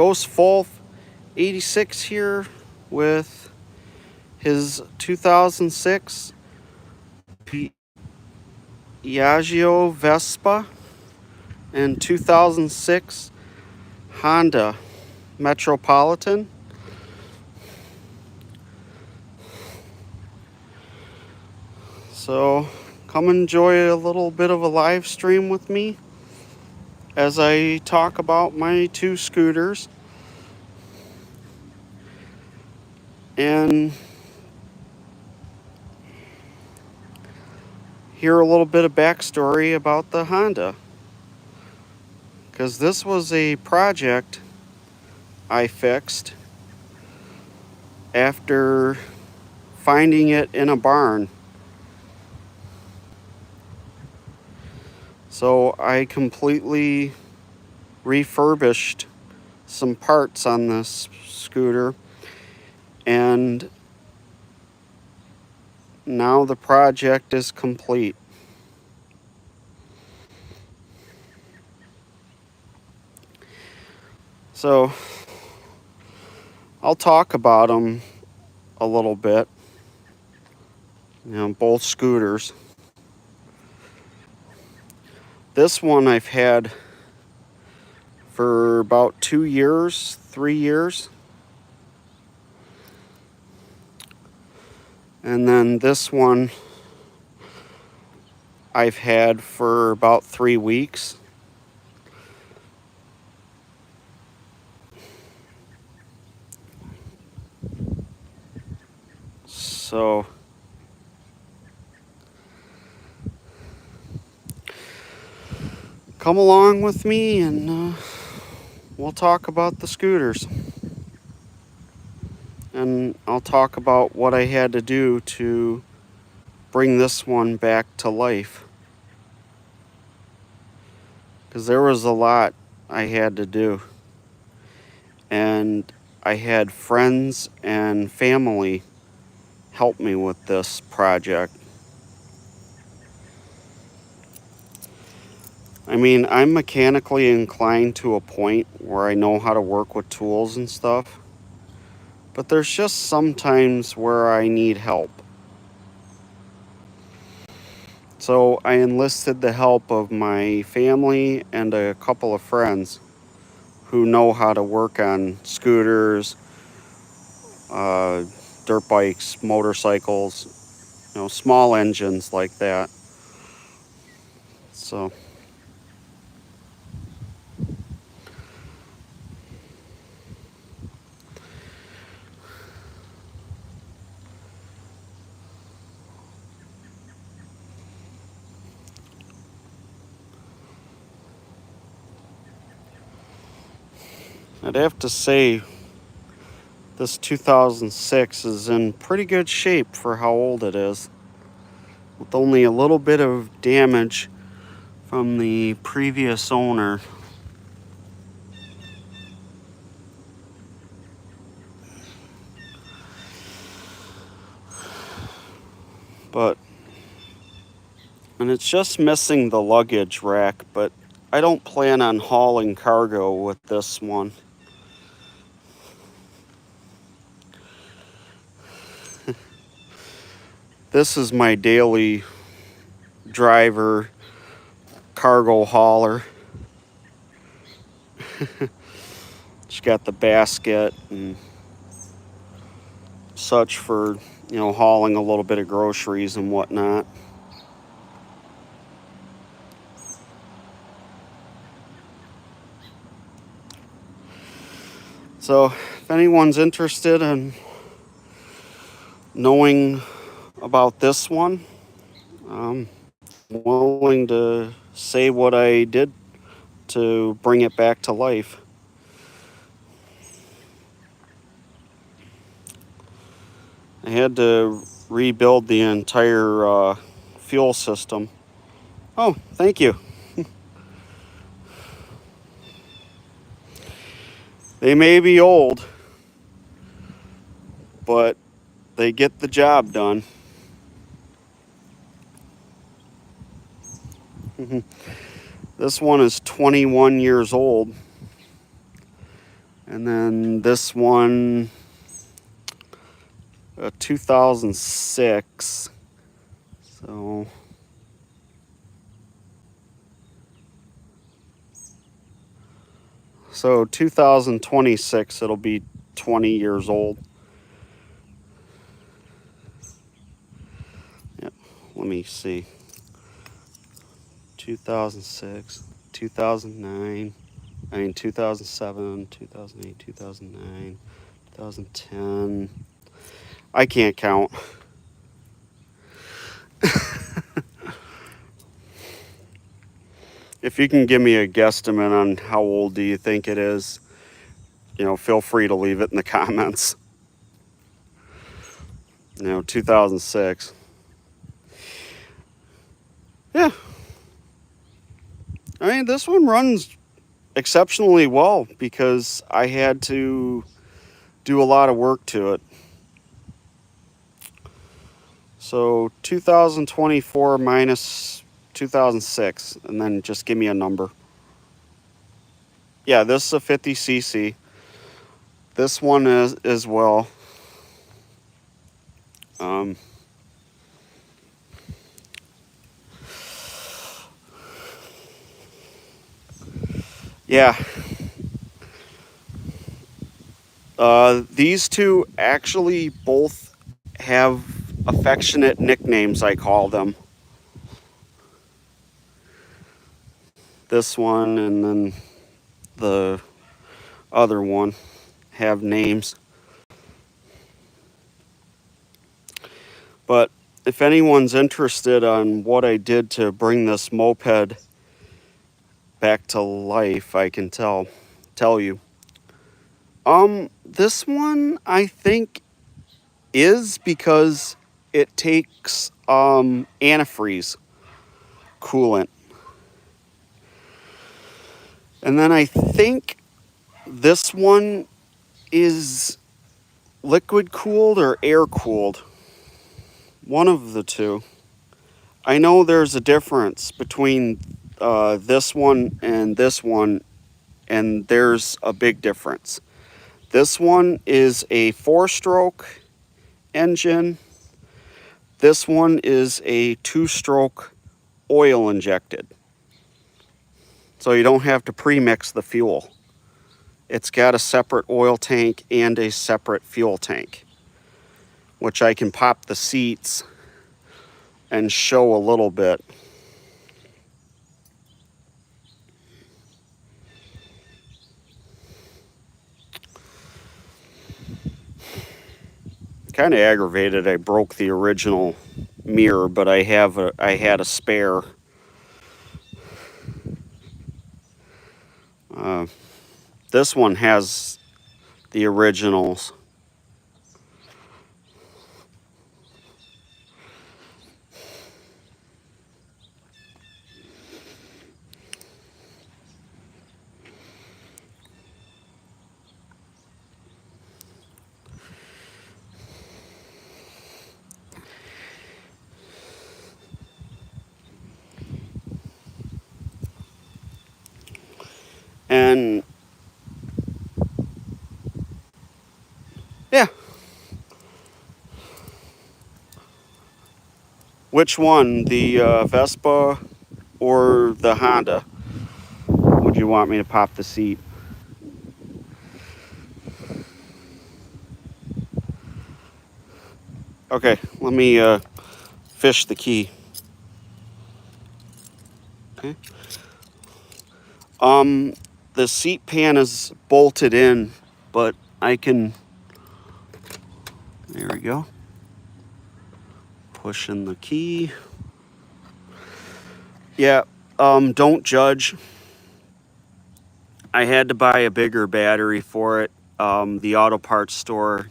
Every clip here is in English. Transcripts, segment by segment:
GhostFolf86 here with his 2006 Piaggio Vespa and 2006 Honda Metropolitan. So come enjoy a little bit of a live stream with me as I talk about my two scooters and hear a little bit of backstory about the Honda, because this was a project I fixed after finding it in a barn. So I completely refurbished some parts on this scooter, and now the project is complete. So I'll talk about them a little bit, both scooters. This one I've had for about 2 years, 3 years. And then this one I've had for about 3 weeks. So come along with me and we'll talk about the scooters. And I'll talk about what I had to do to bring this one back to life, because there was a lot I had to do. And I had friends and family help me with this project. I mean, I'm mechanically inclined to a point where I know how to work with tools and stuff, but there's just sometimes where I need help. So I enlisted the help of my family and a couple of friends who know how to work on scooters, dirt bikes, motorcycles, small engines like that. So I'd have to say this 2006 is in pretty good shape for how old it is, with only a little bit of damage from the previous owner. And it's just missing the luggage rack, but I don't plan on hauling cargo with this one. This is my daily driver cargo hauler. It's got the basket and such for, hauling a little bit of groceries and whatnot. So if anyone's interested in knowing about this one, I'm willing to say what I did to bring it back to life. I had to rebuild the entire fuel system. Oh, thank you. They may be old, but they get the job done. This one is 21 years old, And then this one, 2006. So 2026, it'll be 20 years old. Yep. Let me see. 2006, 2009, 2007, 2008, 2009, 2010. I can't count. If you can give me a guesstimate on how old do you think it is, feel free to leave it in the comments. 2006. Yeah. I mean, this one runs exceptionally well because I had to do a lot of work to it. So 2024 minus 2006, and then just give me a number. Yeah, this is a 50cc. This one is as well. Yeah. These two actually both have affectionate nicknames, I call them. This one and then the other one have names. But if anyone's interested on what I did to bring this moped back to life, I can tell you. This one I think is because it takes antifreeze coolant. And then I think this one is liquid cooled or air cooled. One of the two. I know there's a difference between this one, and there's a big difference. This one is a 4-stroke engine. This one is a 2-stroke oil injected. So you don't have to pre-mix the fuel. It's got a separate oil tank and a separate fuel tank, which I can pop the seats and show a little bit. Kind of aggravated I broke the original mirror, but I had a spare. This one has the originals. And yeah. Which one, the Vespa or the Honda? Would you want me to pop the seat? Okay, let me fish the key. Okay. The seat pan is bolted in, but I can. There we go. Push in the key. Yeah. Don't judge. I had to buy a bigger battery for it. The auto parts store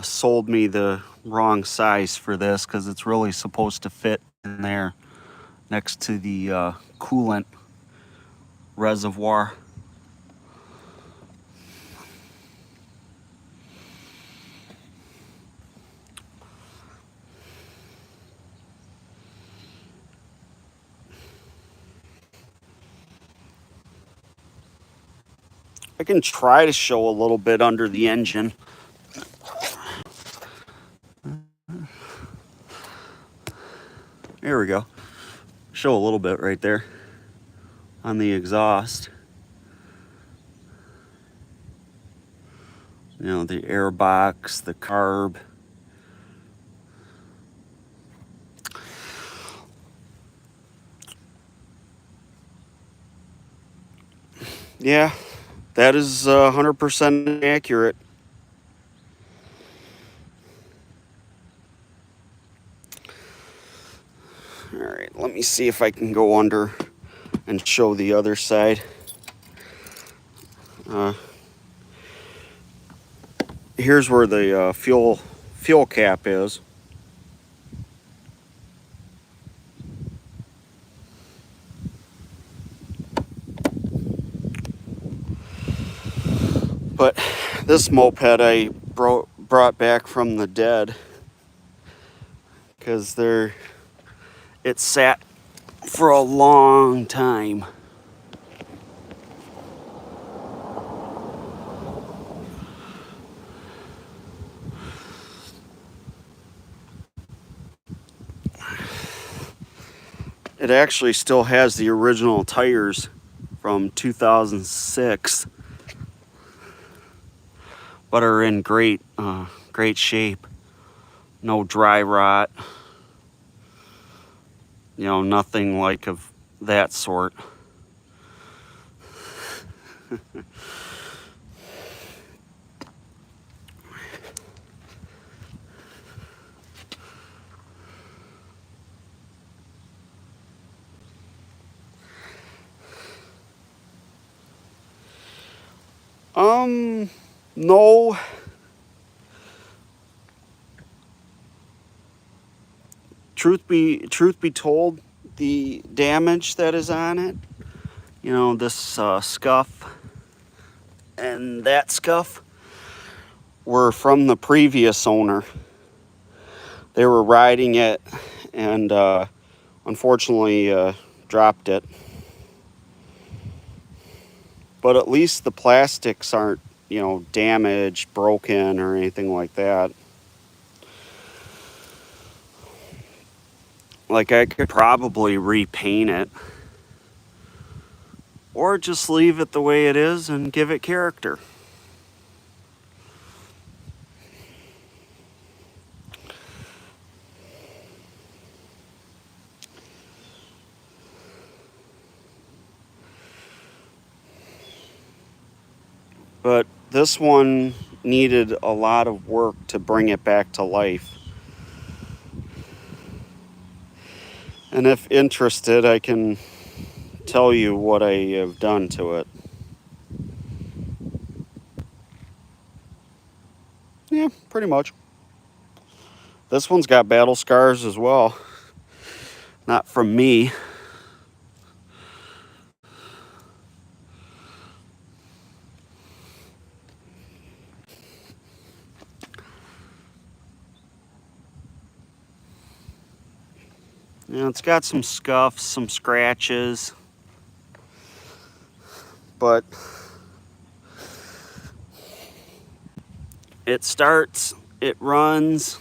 sold me the wrong size for this because it's really supposed to fit in there next to the coolant reservoir. I can try to show a little bit under the engine. There we go. Show a little bit right there on the exhaust. You know, the air box, the carb. Yeah, that is 100% accurate. All right, let me see if I can go under and show the other side. Here's where the fuel cap is. But this moped I brought back from the dead because it sat for a long time. It actually still has the original tires from 2006, but are in great shape. No dry rot. You know, nothing like of that sort. No. Truth be told, the damage that is on it, you know, this scuff and that scuff, were from the previous owner. They were riding it and unfortunately dropped it. But at least the plastics aren't, you know, damaged, broken, or anything like that. Like, I could probably repaint it. Or just leave it the way it is and give it character. But this one needed a lot of work to bring it back to life. And if interested, I can tell you what I have done to it. Yeah, pretty much. This one's got battle scars as well. Not from me. You know, it's got some scuffs, some scratches, but it starts, it runs,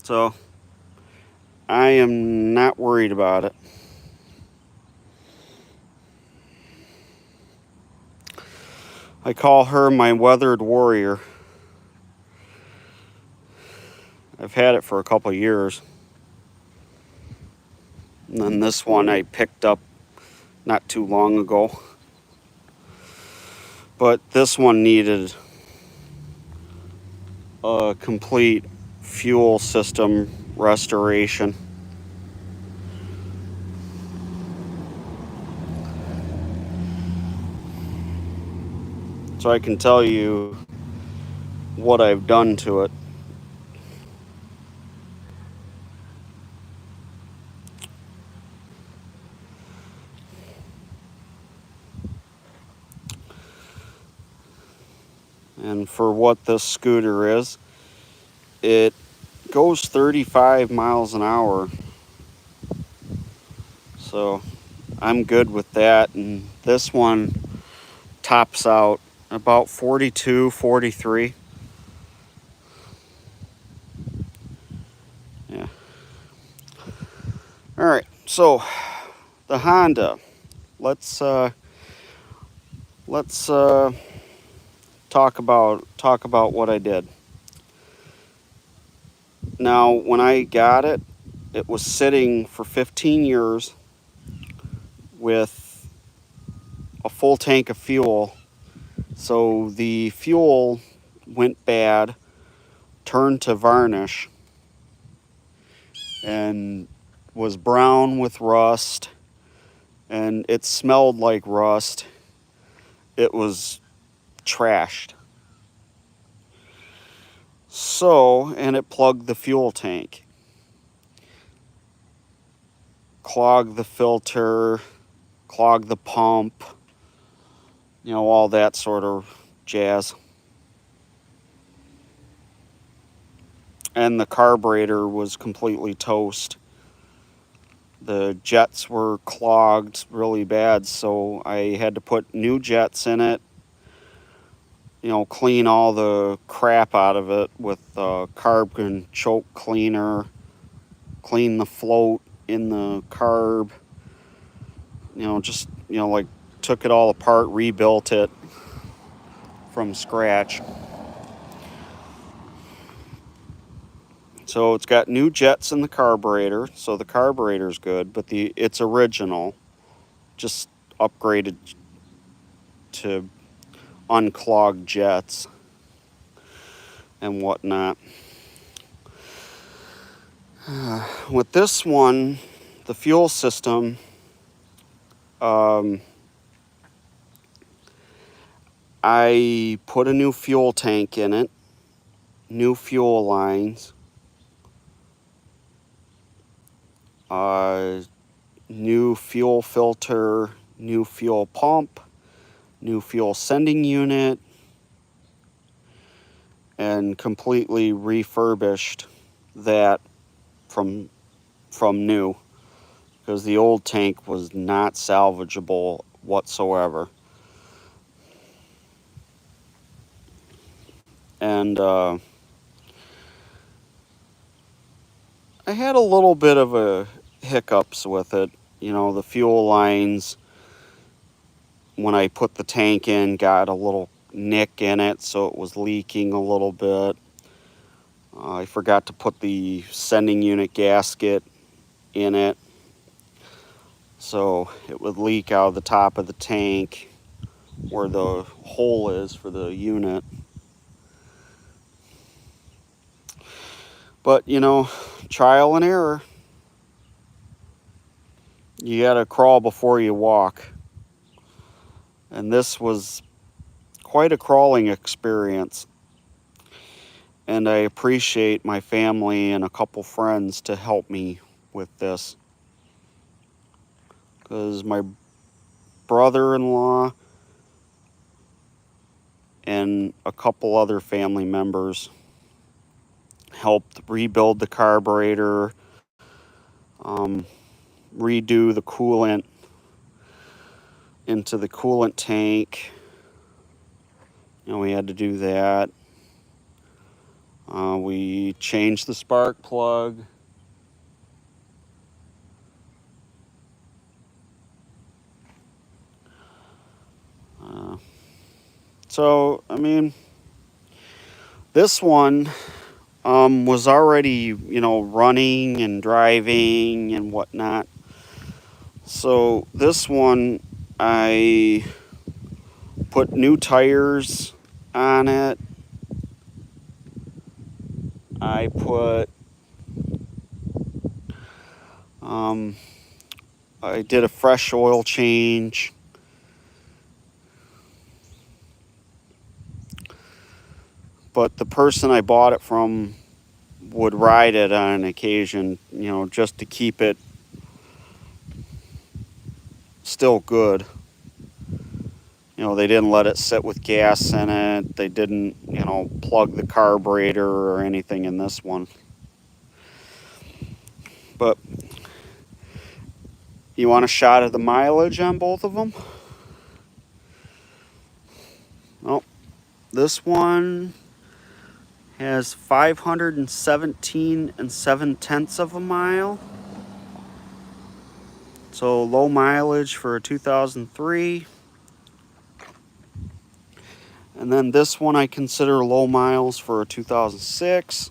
so I am not worried about it. I call her my weathered warrior. I've had it for a couple years. And then this one I picked up not too long ago. But this one needed a complete fuel system restoration. So I can tell you what I've done to it. And for what this scooter is, it goes 35 miles an hour. So I'm good with that. And this one tops out about 42, 43. Yeah. All right, so the Honda. Let's talk about what I did. Now, when I got it, it was sitting for 15 years with a full tank of fuel. So the fuel went bad, turned to varnish, and was brown with rust, and it smelled like rust. It was trashed. So, and it plugged the fuel tank, clogged the filter, clogged the pump, all that sort of jazz. And the carburetor was completely toast. The jets were clogged really bad, so I had to put new jets in it, clean all the crap out of it with carb and choke cleaner, clean the float in the carb, like took it all apart, rebuilt it from scratch. So it's got new jets in the carburetor, so the carburetor's good, but it's original, just upgraded to unclogged jets and whatnot. With this one, the fuel system, I put a new fuel tank in it, new fuel lines, new fuel filter, new fuel pump, new fuel sending unit, and completely refurbished that from new, because the old tank was not salvageable whatsoever. And I had a little bit of hiccups with it. The fuel lines, when I put the tank in, got a little nick in it, so it was leaking a little bit. I forgot to put the sending unit gasket in it, so it would leak out of the top of the tank where the hole is for the unit. But, trial and error. You gotta crawl before you walk. And this was quite a crawling experience. And I appreciate my family and a couple friends to help me with this. Because my brother-in-law and a couple other family members helped rebuild the carburetor, redo the coolant into the coolant tank. We had to do that. We changed the spark plug. So, this one was already, running and driving and whatnot. So this one, I put new tires on it. I put, I did a fresh oil change. But the person I bought it from would ride it on an occasion, just to keep it still good. They didn't let it sit with gas in it. They didn't, plug the carburetor or anything in this one. But you want a shot of the mileage on both of them? Oh, this one has 517 7/10 of a mile. So low mileage for a 2003. And then this one I consider low miles for a 2006,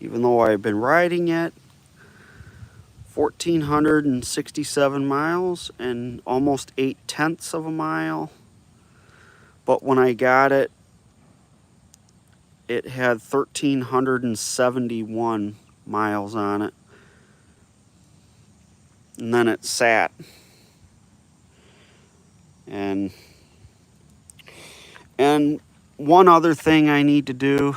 even though I've been riding it. 1,467 miles and almost 8/10 of a mile. But when I got it, it had 1,371 miles on it. And then it sat. And one other thing I need to do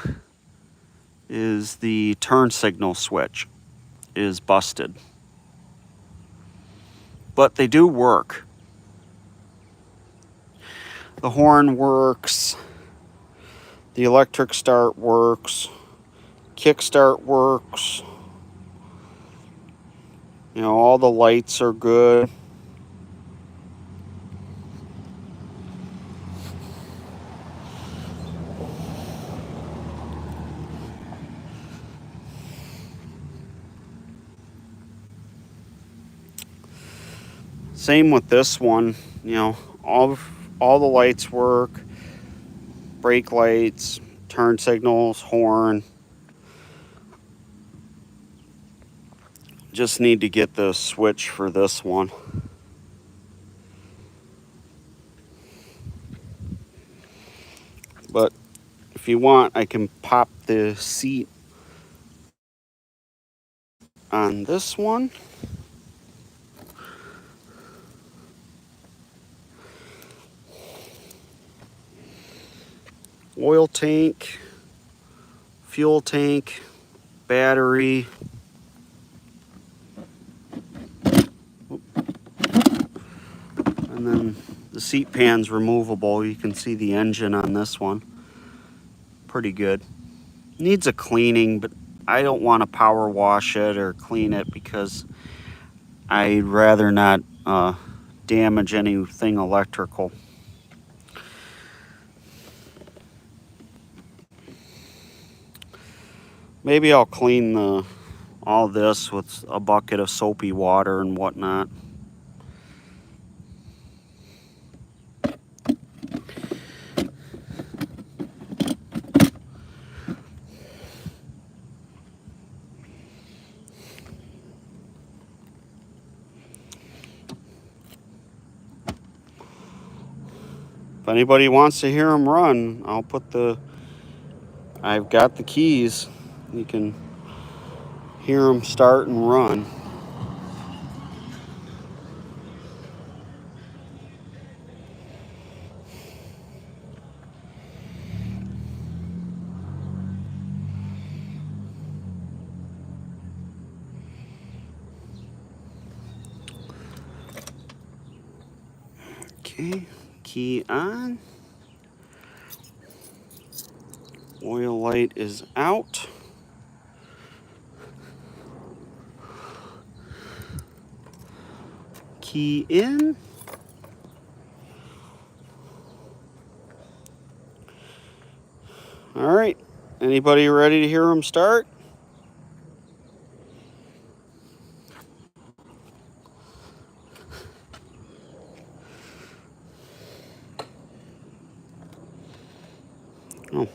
is the turn signal switch is busted. But they do work. The horn works. The electric start works. Kickstart works. You know, all the lights are good. Same with this one. You know, all the lights work. Brake lights, turn signals, horn. Just need to get the switch for this one. But if you want, I can pop the seat on this one. Oil tank, fuel tank, battery. And then the seat pan's removable. You can see the engine on this one. Pretty good. Needs a cleaning, but I don't want to power wash it or clean it because I'd rather not damage anything electrical. Maybe I'll clean all this with a bucket of soapy water and whatnot. If anybody wants to hear them run, I've got the keys. You can hear them start and run. Okay, key on. Oil light is out. Key in. All right, anybody ready to hear them start? Oh.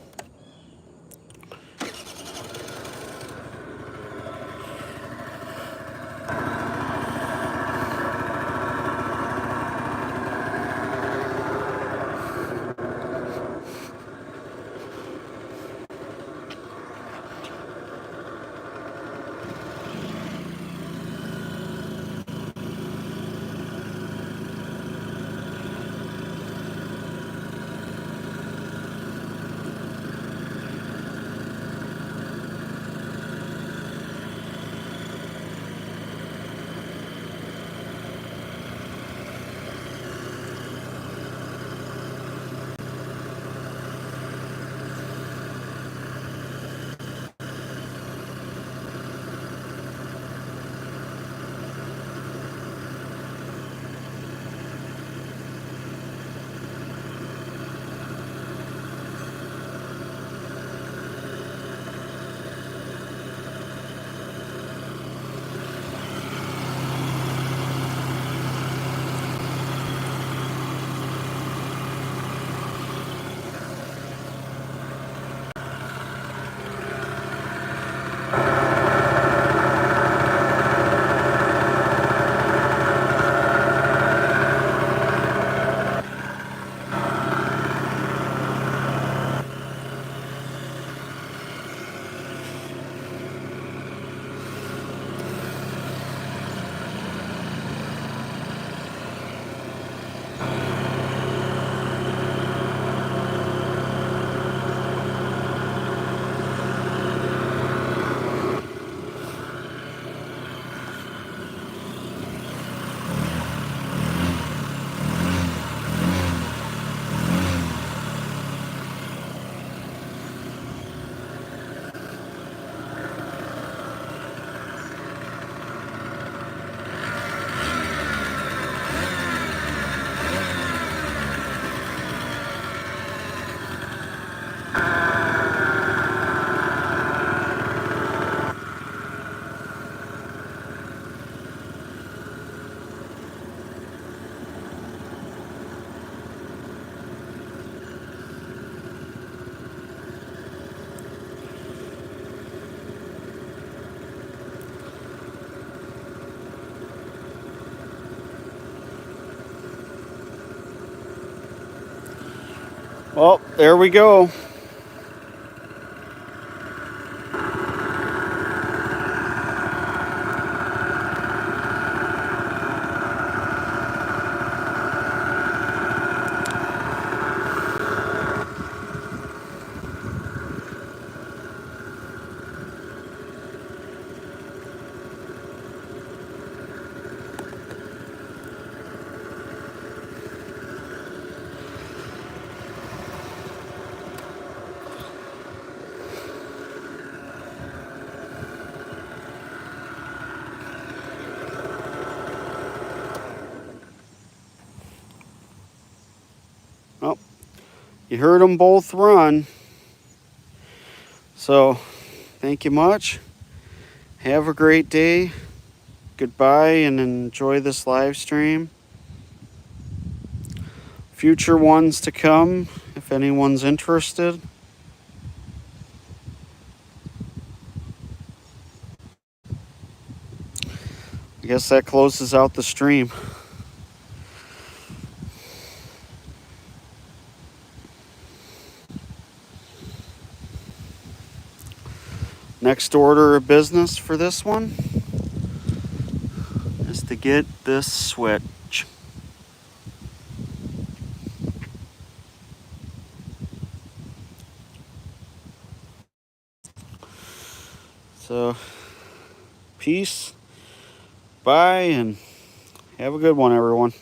Well, there we go. Well, you heard them both run. So, thank you much. Have a great day. Goodbye and enjoy this live stream. Future ones to come if anyone's interested. I guess that closes out the stream. Next order of business for this one is to get this switch. So, peace, bye, and have a good one, everyone.